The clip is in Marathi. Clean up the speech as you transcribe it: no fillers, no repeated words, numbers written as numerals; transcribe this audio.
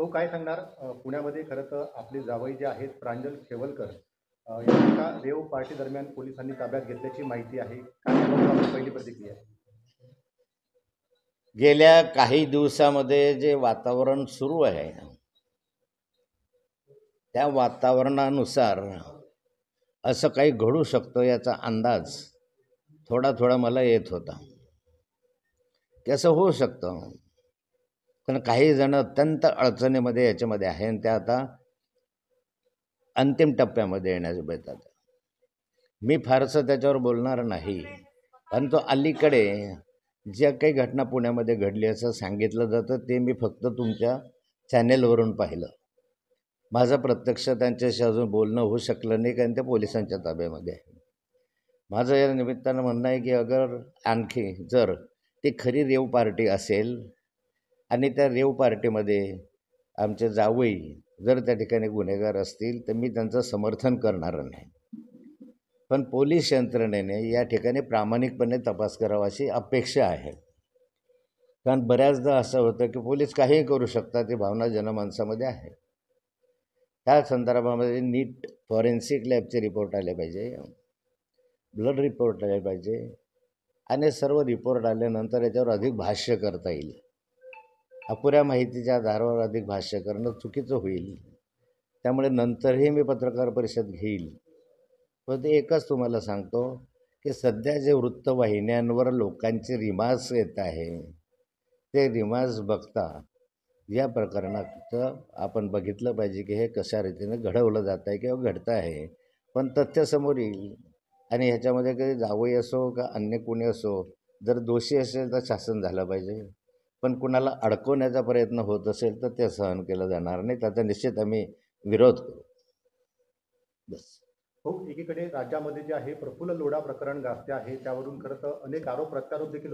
हो, काय सांगणार पुण्यामध्ये खरं तर आपले जावई जे आहेत प्रांजल खेवलकर यांना एका रेव पार्टी दरम्यान पोलिसांनी ताब्यात घेतल्याची माहिती आहे. काय याबाबत आपली पहिली प्रतिक्रिया आहे? गेल्या काही दिवसामध्ये जे वातावरण सुरू आहे त्या वातावरणानुसार असं काही घडू शकतं याचा अंदाज थोडा थोडा मला येत होता की असं होऊ शकतं. पण काही जण अत्यंत अडचणीमध्ये याच्यामध्ये आहे आणि त्या आता अंतिम टप्प्यामध्ये येण्यास बेतात. मी फारसं त्याच्यावर बोलणार नाही, परंतु अलीकडे ज्या काही घटना पुण्यामध्ये घडली असं सांगितलं जातं ते मी फक्त तुमच्या चॅनेलवरून पाहिलं. माझं प्रत्यक्ष त्यांच्याशी अजून बोलणं होऊ शकलं नाही, कारण ते पोलिसांच्या ताब्यामध्ये आहे. माझं या निमित्तानं म्हणणं आहे की अगर आणखी जर ती खरी रेव पार्टी असेल आणि त्या रेव पार्टीमध्ये आमचे जावई जर त्या ठिकाणी गुन्हेगार असतील तर मी त्यांचं समर्थन करणार नाही. पण पोलीस यंत्रणेने या ठिकाणी प्रामाणिकपणे तपास करावा अशी अपेक्षा आहे. कारण बऱ्याचदा असं होतं की पोलीस काहीही करू शकतात, ही भावना जनमानसामध्ये आहे. त्या संदर्भामध्ये नीट फॉरेन्सिक लॅबचे रिपोर्ट आले पाहिजे, ब्लड रिपोर्ट आले पाहिजे आणि सर्व रिपोर्ट आल्यानंतर याच्यावर अधिक भाष्य करता येईल. अपुऱ्या माहितीच्या आधारावर अधिक भाष्य करणं चुकीचं होईल. त्यामुळे नंतरही मी पत्रकार परिषद घेईल. पण ते एकच तुम्हाला सांगतो की सध्या जे वृत्तवाहिन्यांवर लोकांचे रिमाज येत आहे ते रिमाज बघता या प्रकरणाचं आपण बघितलं पाहिजे की हे कशा रीतीने घडवलं जात आहे किंवा घडतं आहे. पण तथ्य समोर येईल आणि ह्याच्यामध्ये काही जावई असो का अन्य कोणी असो, जर दोषी असेल तर शासन झालं पाहिजे. पण कुणाला अडकवण्याचा प्रयत्न होत असेल तर ते सहन केलं जाणार नाही. त्याचा निश्चित आम्ही विरोध करू. बस. हो, एकीकडे राज्यामध्ये जे आहे प्रफुल्ल लोढा प्रकरण गाजते आहे, त्यावरून खरं तर अनेक आरोप प्रत्यारोप देखील